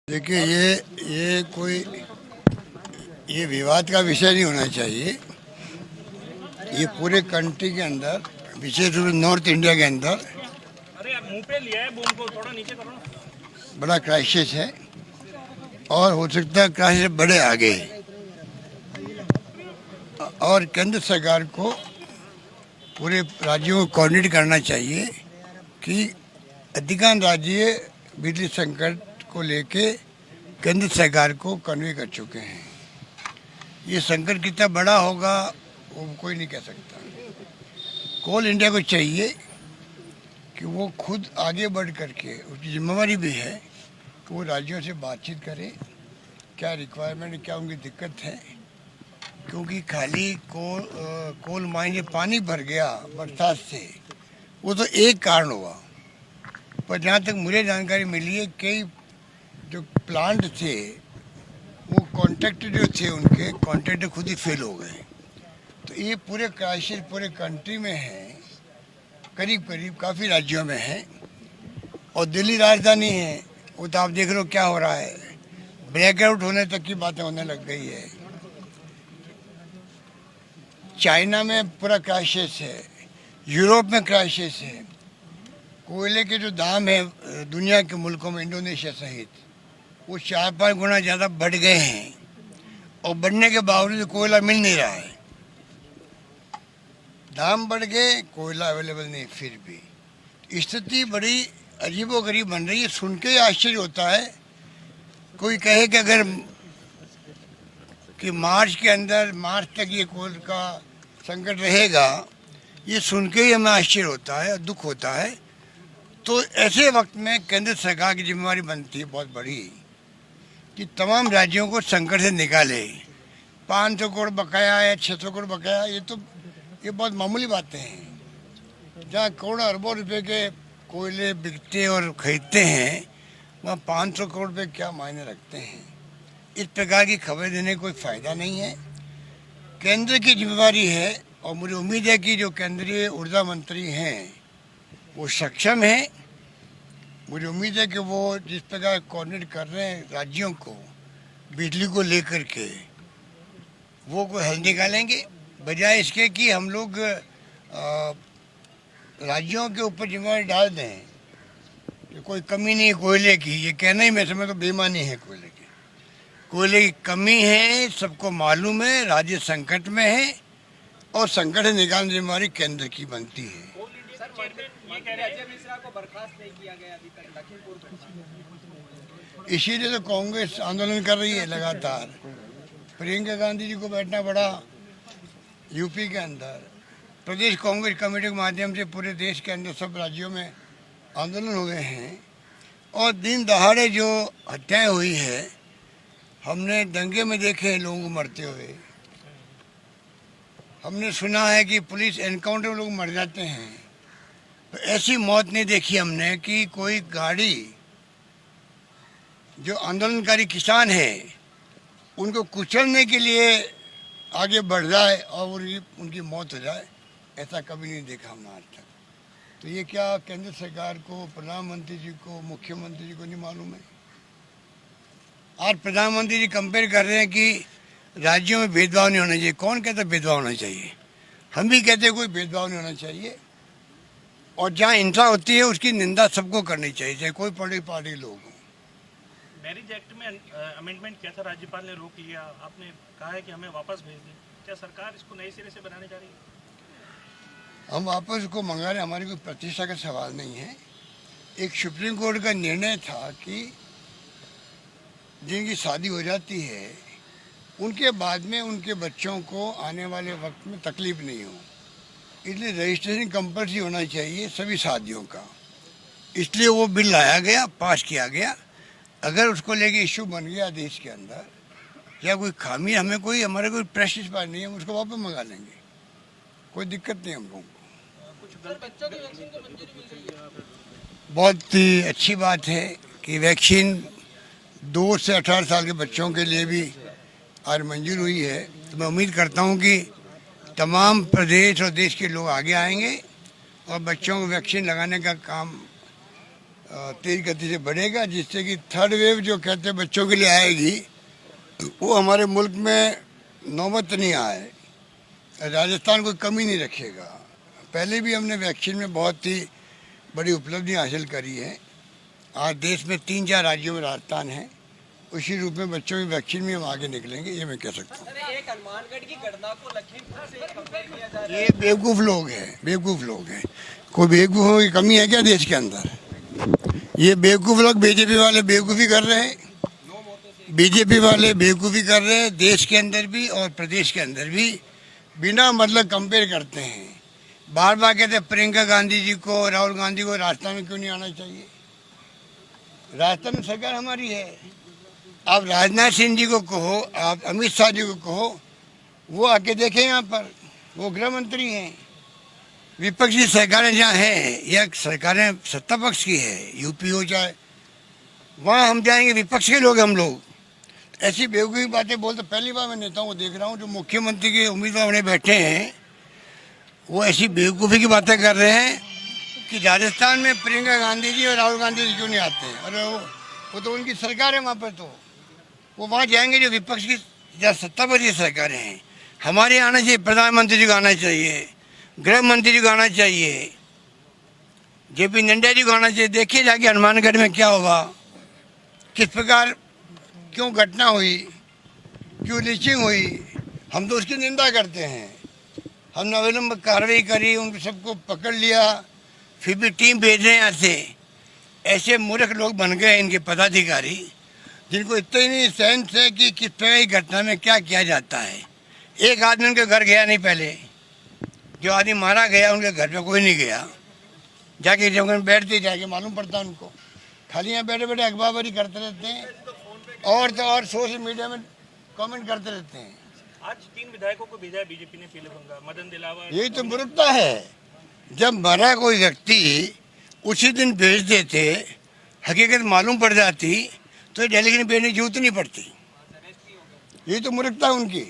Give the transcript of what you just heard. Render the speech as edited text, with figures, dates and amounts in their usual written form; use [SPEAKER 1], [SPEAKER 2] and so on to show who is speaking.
[SPEAKER 1] देखिए ये कोई ये विवाद का विषय नहीं होना चाहिए। ये पूरे कंट्री के अंदर, विशेष रूप से नॉर्थ इंडिया के अंदर
[SPEAKER 2] अरे यार मुंह पे लिया है बूम को थोड़ा नीचे करो ना।
[SPEAKER 1] बड़ा क्राइसिस है और हो सकता है क्राइसिस बड़े आगे। और केंद्र सरकार को पूरे राज्यों को कोऑर्डिनेट करना चाहिए कि अधिकांश राज्य बिजली संकट को लेके केंद्र सरकार को कन्वे कर चुके हैं। ये संकट कितना बड़ा होगा वो कोई नहीं कह सकता। कोल इंडिया को चाहिए कि वो खुद आगे बढ़ करके, उसकी जिम्मेवारी भी है कि वो राज्यों से बातचीत करे, क्या रिक्वायरमेंट, क्या उनकी दिक्कत है। क्योंकि खाली कोल माइन में पानी भर गया बरसात से, वो तो एक कारण हुआ, पर जहाँ तक मुझे जानकारी मिली है कई जो प्लांट थे वो कॉन्ट्रैक्टर जो थे उनके कॉन्ट्रैक्टर खुद ही फेल हो गए। तो ये पूरे क्राइसिस पूरे कंट्री में है, करीब करीब काफ़ी राज्यों में है। और दिल्ली राजधानी है, वो तो आप देख रहे हो क्या हो रहा है, ब्लैकआउट होने तक की बातें होने लग गई है। चाइना में पूरा क्राइसिस है, यूरोप में क्राइसिस है। कोयले के जो दाम है दुनिया के मुल्कों में, इंडोनेशिया सहित, वो 4-5 गुना ज़्यादा बढ़ गए हैं और बढ़ने के बावजूद कोयला मिल नहीं रहा है। दाम बढ़ गए, कोयला अवेलेबल नहीं। फिर भी स्थिति बड़ी अजीबोगरीब बन रही है। सुन के आश्चर्य होता है। कोई कहे कि अगर कि मार्च के अंदर, मार्च तक ये कोल का संकट रहेगा, ये सुन के ही हमें आश्चर्य होता है, दुख होता है। तो ऐसे वक्त में केंद्र सरकार की जिम्मेवारी बनती है बहुत बड़ी कि तमाम राज्यों को संकट से निकाले। 500 करोड़ बकाया है, 600 करोड़ बकाया, ये बहुत मामूली बातें हैं। जहाँ करोड़ों अरबों रुपए के कोयले बिकते और खरीदते हैं, वहाँ 500 करोड़ रुपये क्या मायने रखते हैं। इस प्रकार की खबरें देने कोई फ़ायदा नहीं है। केंद्र की जिम्मेवारी है और मुझे उम्मीद है कि जो केंद्रीय ऊर्जा मंत्री हैं वो सक्षम हैं। मुझे उम्मीद है कि वो जिस प्रकार कोऑर्डिनेट कर रहे हैं राज्यों को बिजली को लेकर के, वो कोई हल निकालेंगे, बजाय इसके कि हम लोग राज्यों के ऊपर जिम्मेवारी डाल दें कि कोई कमी नहीं है कोयले की। ये कहना ही मैं समझता हूँ बेईमानी है। कोयले की कमी है, सबको मालूम है, राज्य संकट में है और संकट से निकालने की जिम्मेवारी केंद्र की बनती है। इसीलिए तो कांग्रेस आंदोलन कर रही है लगातार। प्रियंका गांधी जी को बैठना पड़ा यूपी के अंदर। प्रदेश कांग्रेस कमेटी के माध्यम से पूरे देश के अंदर सब राज्यों में आंदोलन हुए हैं। और दिन दहाड़े जो हत्याएं हुई है, हमने दंगे में देखे हैं लोगों को मरते हुए। हमने सुना है कि पुलिस एनकाउंटर में लोग मर जाते हैं। तो ऐसी मौत नहीं देखी हमने कि कोई गाड़ी, जो आंदोलनकारी किसान है, उनको कुचलने के लिए आगे बढ़ जाए और उनकी मौत हो जाए। ऐसा कभी नहीं देखा हमने आज तक। तो ये क्या केंद्र सरकार को, प्रधानमंत्री जी को, मुख्यमंत्री जी को नहीं मालूम है? आज प्रधानमंत्री जी कंपेयर कर रहे हैं कि राज्यों में भेदभाव नहीं होना चाहिए। कौन कहता भेदभाव होना चाहिए? हम भी कहते हैं कोई भेदभाव नहीं होना चाहिए। और जहाँ हिंसा होती है उसकी निंदा सबको करनी चाहिए, चाहे कोई पॉलिटिकल पार्टी लोग हों।
[SPEAKER 2] मैरिज एक्ट में अमेंडमेंट किया था, राज्यपाल ने रोक लिया। आपने कहा है कि हमें वापस भेज दें। क्या सरकार इसको नए सिरे से बनाने जा रही है?
[SPEAKER 1] हम वापस को मंगा रहे, हमारी कोई प्रतिष्ठा का सवाल नहीं है। एक सुप्रीम कोर्ट का निर्णय था कि जिनकी शादी हो जाती है उनके बाद में उनके बच्चों को आने वाले वक्त में तकलीफ नहीं हो, इसलिए रजिस्ट्रेशन कंपल्सरी होना चाहिए सभी शादियों का। इसलिए वो बिल लाया गया, पास किया गया। अगर उसको लेके इश्यू बन गया देश के अंदर या कोई खामी, हमें कोई, हमारे कोई प्रेशर पास नहीं है, हम उसको वापस मंगा लेंगे, कोई दिक्कत नहीं हम लोगों को। बहुत ही अच्छी बात है कि वैक्सीन 2 से 18 साल के बच्चों के लिए भी आज मंजूर हुई है। तो मैं उम्मीद करता हूँ कि तमाम प्रदेश और देश के लोग आगे आएंगे और बच्चों को वैक्सीन लगाने का काम तेज गति से बढ़ेगा, जिससे कि थर्ड वेव जो कहते हैं बच्चों के लिए आएगी, वो हमारे मुल्क में नौबत नहीं आए। राजस्थान कोई कमी नहीं रखेगा। पहले भी हमने वैक्सीन में बहुत ही बड़ी उपलब्धि हासिल करी है। आज देश में 3-4 राज्यों में राजस्थान है। उसी रूप में बच्चों की वैक्सीन में हम आगे निकलेंगे, ये मैं कह सकता हूँ।
[SPEAKER 3] एक हनुमानगढ़ की घटना को लखीमपुर से कंपेयर किया जा रहा है।
[SPEAKER 1] ये बेवकूफ़ लोग हैं, बेवकूफ़ लोग हैं। कोई बेवकूफ़ों की कमी है क्या देश के अंदर? ये बेवकूफ़ लोग, बीजेपी वाले बेवकूफ़ी कर रहे हैं। बीजेपी वाले बेवकूफ़ी कर रहे हैं, देश के अंदर भी और प्रदेश के अंदर भी बिना मतलब कंपेयर करते हैं। बार बार कहते हैं प्रियंका गांधी जी को, राहुल गांधी को राजस्थान में क्यों नहीं आना चाहिए? राजस्थान में सरकार हमारी है। आप राजनाथ सिंह जी को कहो, आप अमित शाह जी को कहो, वो आके देखें यहाँ पर, वो गृह मंत्री हैं। विपक्षी सरकारें जहाँ हैं या सरकारें सत्ता पक्ष की है, यूपी हो चाहे, वहाँ हम जाएंगे, विपक्ष के लोग हम लोग ऐसी बेवकूफ़ी बातें बोलते। पहली बार मैं नेताओं को देख रहा हूँ जो मुख्यमंत्री के उम्मीदवार बने बैठे हैं, वो ऐसी बेवकूफ़ी की बातें कर रहे हैं कि राजस्थान में प्रियंका गांधी जी और राहुल गांधी जी क्यों नहीं आते हैं। अरे वो तो उनकी सरकार है वहाँ पर, तो वो वहाँ जाएंगे जो विपक्ष की या सत्ता पर सरकारें हैं। हमारे आना चाहिए, प्रधानमंत्री जी को आना चाहिए, गृह मंत्री जी को आना चाहिए, जेपी नड्डा जी को आना चाहिए। देखिए जाके हनुमानगढ़ में क्या हुआ, किस प्रकार क्यों घटना हुई, क्यों लीचिंग हुई। हम तो उसकी निंदा करते हैं। हमने अविलंब कार्रवाई करी, उन सबको पकड़ लिया, फिर भी टीम भेज रहे हैं यहाँ से। ऐसे मूर्ख लोग बन गए इनके पदाधिकारी, जिनको इतना ही नहीं सेंस है कि किस तरह की घटना में क्या किया जाता है। एक आदमी उनके घर गया नहीं, पहले जो आदमी मारा गया उनके घर पे कोई नहीं गया। जाके जब बैठते जाके मालूम पड़ता उनको, खाली यहाँ बैठे बैठे अखबारी करते रहते हैं और तो और सोशल मीडिया में कमेंट करते रहते हैं।
[SPEAKER 2] आज 3 विधायकों को भेजा है बीजेपी ने पीले बंगा, मदन दिलावर।
[SPEAKER 1] यही तो मूर्खता है। जब मरा कोई व्यक्ति उसी दिन भेज देते, हकीकत मालूम पड़ जाती, तो डेलीगेशन भेजने की जरूरत नहीं पड़ती। यही तो मूर्खता है उनकी।